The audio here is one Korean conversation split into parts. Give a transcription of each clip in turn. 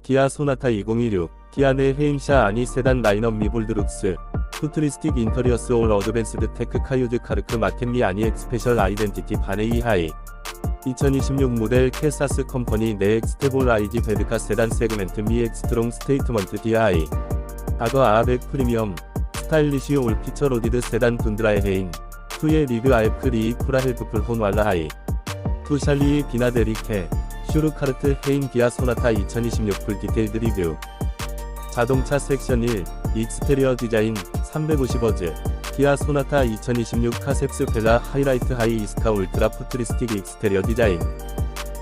기아 소나타 2016, 기아 내 헤임샤 아니 세단 라인업 미 볼드룩스, 푸트리스틱 인터리어스 올 어드밴스드 테크 카유즈 카르크 마켓미 아니 엑스페셜 아이덴티티 바네이 하이 2026 모델 캐사스 컴퍼니 내 엑스테볼 아이지 베드카 세단 세그멘트 미 엑스트롱 스테이트먼트 디아이 아거 아백 프리미엄 스타일리시 올 피처 로디드 세단 둔드라의 헤인 투의 리뷰 아이프 리이 프라 헬프풀 혼 왈라 하이 투 샬리이 비나데리케 슈르카르트 헤인 기아 소나타 2026 풀 디테일드 리뷰 자동차 섹션 1 익스테리어 디자인 350어즈 기아 소나타 2026 카셉스 벨라 하이라이트 하이 이스카 울트라 푸트리스틱 익스테리어 디자인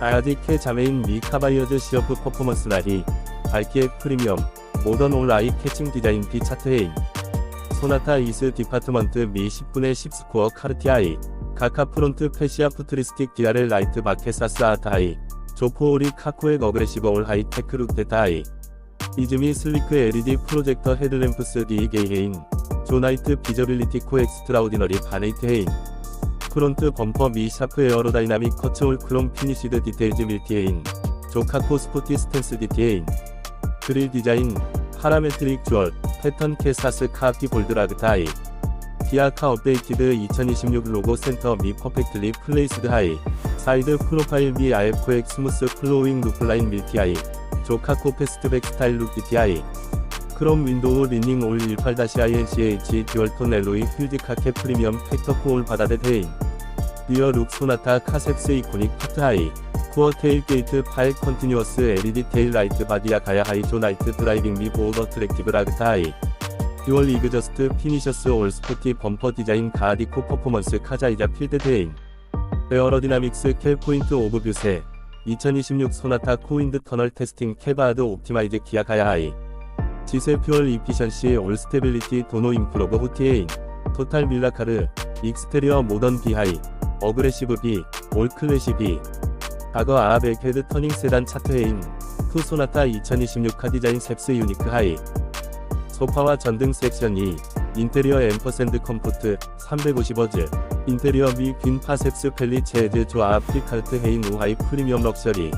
아야디케 자메인 미 카바이어즈 시어프 퍼포먼스 나히 발키에 프리미엄 모던 올 아이 캐칭 디자인 디 차트 헤인 소나타 이스 디파트먼트 미 10분의 10 스코어 카르티아이 가카 프론트 페시아 푸트리스틱 디아렐 라이트 마케사스 아타이 조포오리 카코의 어그레시버 올 하이 테크 룩데타이 이즈미 슬리크 LED 프로젝터 헤드램프스 디 게이헤인 조나이트 비저빌리티 코 엑스트라오디너리 바네이트 헤인 프론트 범퍼 미 샤프 에어로다이나믹 커츠올 크롬 피니시드 디테일즈 밀티 헤인 조카코 스포티 스탠스 디테인 그릴 디자인 파라메트릭 주얼 패턴 캐사스 카키 볼드라그타이 기아카 업데이티드 2026 로고 센터 미 퍼펙트리 플레이스드 하이 사이드 프로파일 미 아에코엑 스무스 플로잉 루플라인 밀티아이 조카코 패스트백 스타일 룩 DTI 크롬 윈도우 리닝 올 18-INCH 듀얼톤 엘로이 휴지 카케 프리미엄 팩터 코올 바다데 데인 리어 룩 소나타 카셉스 이코닉 파트 하이 코어 테일 게이트 파일 컨티뉴어스 LED 테일 라이트 바디아 가야 하이 조나이트 드라이빙 미 보더 트랙티브 라그타 하이 듀얼 이그저스트 피니셔스 올 스포티 범퍼 디자인 가디코 퍼포먼스 카자이자 필드 데인 에어로디나믹스 캘 포인트 오브 뷰세 2026 소나타 코윈드 터널 테스팅 캘바하드 옵티마이즈 기아 가야 하이 지세 퓨얼 이피션시 올 스테빌리티 도노 임프로브 호티에인 토탈 밀라카르 익스테리어 모던 비하이 어그레시브 비 올 클래시 비 과거 아백 헤드 터닝 세단 차트헤인 투 소나타 2026 카디자인 셉스 유니크 하이 소파와 전등 섹션 2 인테리어 앰퍼샌드 컴포트 350어즈 인테리어 미 빈 파셉스 펠리 체즈 조아 프리카르트 헤인 우하이 프리미엄 럭셔리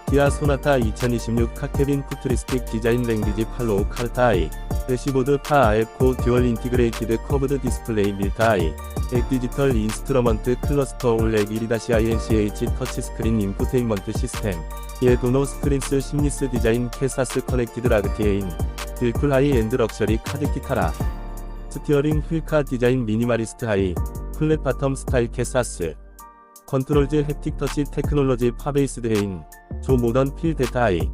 기아 소나타 2026 카케빈 푸트리스틱 디자인 랭귀지 팔로우 카르타이 대시보드 파 아에코 듀얼 인티그레이티드 커브드 디스플레이 밀타이 액 디지털 인스트러먼트 클러스터 올 액 1-INCH 터치스크린 인포테인먼트 시스템 예 도노 스크린스 심리스 디자인 캐사스 커넥티드 라그티에인 딜쿨 하이 앤드 럭셔리 카드키 카라 스티어링 휠카 디자인 미니마리스트 하이 플랫 바텀 스타일 캐사스 컨트롤즈 햅틱 터치 테크놀로지 파베이스드 헤인 조 모던 필 데타 하이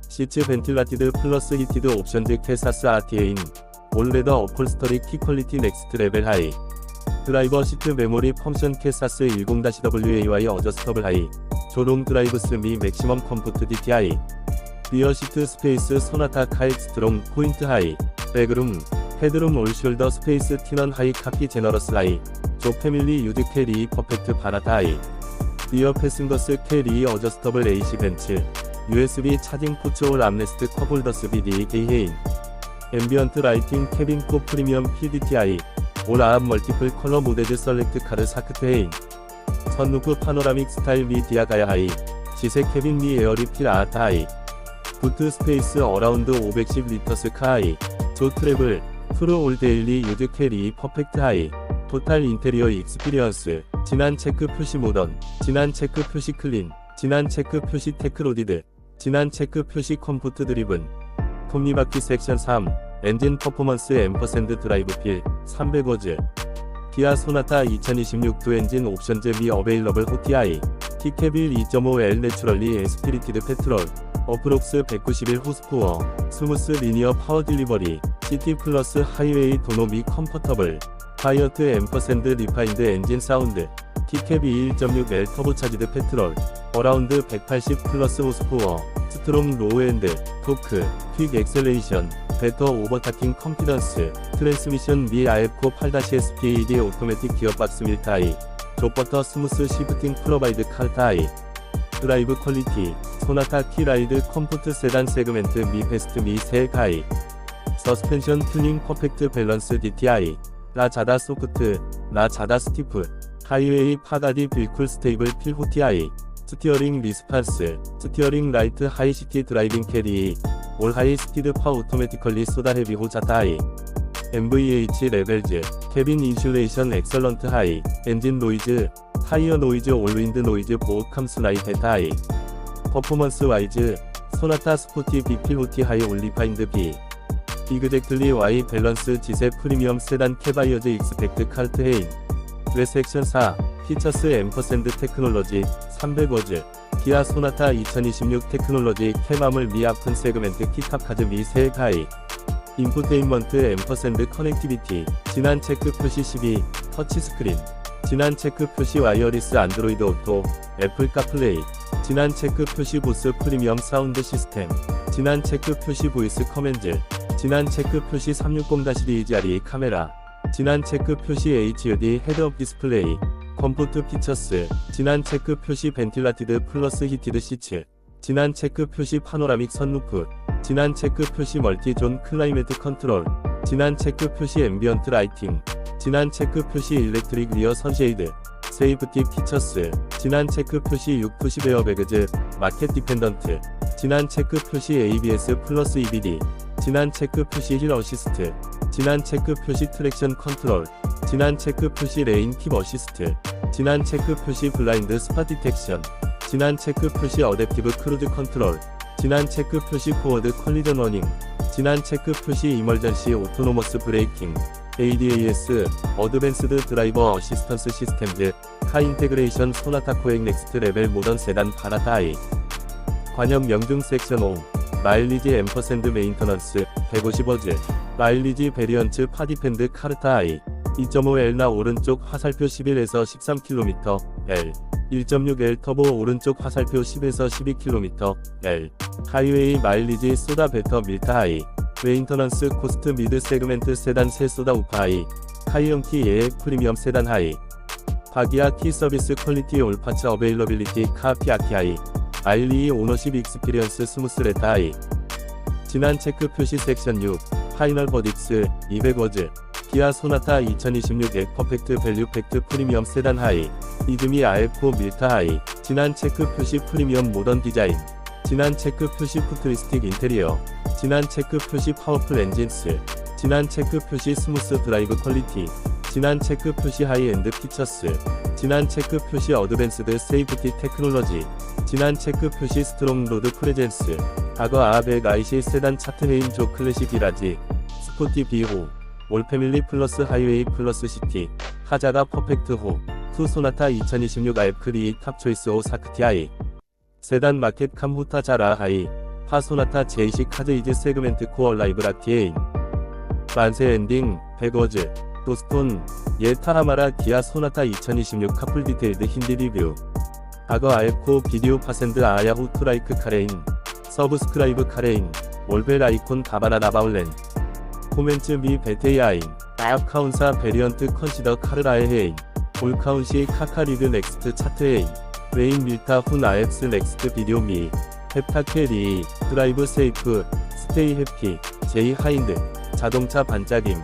시츠 벤틸라티드 플러스 히티드 옵션즈 캐사스 아티에인 올레더 어폴스터리 키 퀄리티 넥스트 레벨 하이 드라이버 시트 메모리 펑션 캐사스 10-WAY 어저스터블 하이 조롱 드라이브스 미 맥시멈 컴포트 DTI 리어 시트 스페이스 소나타 카엑스트롱 포인트 하이 백룸 헤드룸 올 숄더 스페이스 티넌 하이 카피 제너러스 하이 조 패밀리 유드 캐리 퍼펙트 바나타 하이 리어 패싱거스 캐리 어저스터블 AC 벤츠 USB 차징 포츠 올 암레스트 컵홀더스 BD 게이헤인 앰비언트 라이팅 캐빈 코 프리미엄 PDTI 올 아압 멀티플 컬러 모데드 셀렉트 카르 사크트 헤인 선루프 파노라믹 스타일 미 디아가야 하이 지세 캐빈 미 에어리필 아타 하이 부트 스페이스 어라운드 510리터스 카 하이 조 트래블 프로 올 데일리 유즈 캐리 퍼펙트 하이 토탈 인테리어 익스피리언스 진한 체크 표시 모던 진한 체크 표시 클린 진한 체크 표시 테크로디드 진한 체크 표시 컴포트 드리븐 톱니바퀴 섹션 3 엔진 퍼포먼스 앰퍼샌드 드라이브 필 300어즈 기아 소나타 2026 두 엔진 옵션즈 미 어베일러블 호티아이 티케빌 2.5L 내추럴리 에스피리티드 페트롤 어프록스 191 호스포어 스무스 리니어 파워 딜리버리 시티 플러스 하이웨이 도노 미 컴포터블 파이어트 앰퍼샌드 리파인드 엔진 사운드 티캡이 1.6L 터보차지드 페트롤 어라운드 180 플러스 호스포어 스트롱 로우엔드 토크 퀵 엑셀레이션 베터 오버타킹 컨피던스 트랜스미션 미 아에코 8-SPAD 오토매틱 기어박스 밀타이 조버터 스무스 시프팅 프로바이드 칼타이 드라이브 퀄리티 소나타 키라이드 컴포트 세단 세그멘트 미 베스트 미 세가이 서스펜션 튜닝 퍼펙트 밸런스 DTI 라 자다 소프트 라 자다 스티프 하이웨이 파가디 빌쿨 스테이블 필 호티아이 스티어링 리스판스, 스티어링 라이트 하이시티 드라이빙 캐리, 올 하이 스피드 파 오토매티컬리 소다 헤비 호자타 하이, MVH 레벨즈, 캐빈 인슐레이션 엑설런트 하이, 엔진 노이즈, 타이어 노이즈 올윈드 노이즈 보호 캄스 라이 베타 하이, 퍼포먼스 와이즈, 소나타 스포티 비 필로티 하이 올리파인드 비, 이그젝틀리 Y 밸런스 지세 프리미엄 세단 캐바이어즈 익스펙트 칼트 헤인, 레섹션 4, 피처스 앰퍼샌드 테크놀로지, 300워즈, 기아 소나타 2026 테크놀로지 캐마물 미 아픈 세그멘트 키탑카즈 미 세액 하이, 인포테인먼트 앰퍼샌드 커넥티비티, 진한 체크 표시 12, 터치스크린, 진한 체크 표시 와이어리스 안드로이드 오토, 애플 카플레이, 진한 체크 표시 보스 프리미엄 사운드 시스템, 진한 체크 표시 보이스 커맨드, 진한 체크 표시 360-2GRE 카메라, 진한 체크 표시 HUD 헤드업 디스플레이, 컴포트 피처스, 진한 체크 표시 벤틸라티드 플러스 히티드 시츠, 진한 체크 표시 파노라믹 선루프, 진한 체크 표시 멀티존 클라이메트 컨트롤, 진한 체크 표시 앰비언트 라이팅, 진한 체크 표시 일렉트릭 리어 선쉐이드, 세이프티 피처스, 진한 체크 표시 6푸시 베어배그즈, 마켓 디펜던트, 진한 체크 표시 ABS 플러스 EBD, 진한 체크 표시 힐 어시스트, 진한 체크 표시 트랙션 컨트롤, 진한 체크 표시 레인 킵 어시스트, 진한 체크 표시 블라인드 스팟 디텍션, 진한 체크 표시 어댑티브 크루즈 컨트롤, 진한 체크 표시 포워드 컬리전 워닝, 진한 체크 표시 이멀전시 오토노머스 브레이킹, ADAS, 어드밴스드 드라이버 어시스턴스 시스템즈, 카 인테그레이션 소나타 코엑 넥스트 레벨 모던 세단 바라타 하이, 관형 명중 섹션 5, 마일리지 앰퍼샌드 메인터넌스, 150워즈, 마일리지 베리언츠 파디펜드 카르타 하이, 2.5L나 오른쪽 화살표 11에서 13km, L, 1.6L 터보 오른쪽 화살표 10에서 12km, L, 하이웨이 마일리지 쏘다 베터 밀타 하이, 메인터넌스 코스트 미드 세그멘트 세단 새 쏘다 우파 하이, 카이용키 예액 프리미엄 세단 하이, 바기아 키 서비스 퀄리티 올파츠 어베일러빌리티 카피아키 하이, 아일리이 오너십 익스피리언스 스무스 레타 하이, 진한 체크 표시 섹션 6, 파이널 버딕스, 200워즈, 기아 소나타 2026 액 퍼펙트 밸류 팩트 프리미엄 세단 하이, 이드미 RF4 밀타 하이, 진한 체크 표시 프리미엄 모던 디자인, 진한 체크 표시 푸트리스틱 인테리어, 진한 체크 표시 파워풀 엔진스, 진한 체크 표시 스무스 드라이브 퀄리티, 진한 체크 표시 하이엔드 피처스, 진한 체크 표시 어드밴스드 세이프티 테크놀로지, 진한 체크 표시 스트롱 로드 프레젠스, 과거 아백 IC 세단 차트 헤인 조 클래식 이라지, 스포티 비호, 올 패밀리 플러스 하이웨이 플러스 시티, 하자가 퍼펙트 호, 투 소나타 2026 알크리 탑 초이스 오 사크티 하이, 세단 마켓 캄 후타 자라 하이, 파 소나타 제이시 카드 이즈 세그멘트 코어 라이브 라티에인, 만세 엔딩, 100워즈, 도스톤, 예 타하마라 기아 소나타 2026 카풀 디테일드 힌디 리뷰, 과거 알코 비디오 파센드 아야후 투라이크 카레인, 서브스크라이브 카레인, 올벨 아이콘 다바나 나바울렌, 코멘츠 미 베테이 아인, 아카운사 베리언트 컨시더 카르라의 헤인, 올카운시 카카리드 넥스트 차트 헤인, 레인 밀타 훈 아엑스 넥스트 비디오 미, 햅타케 리, 드라이브 세이프, 스테이 해피, 제이 하인드, 자동차 반짝임,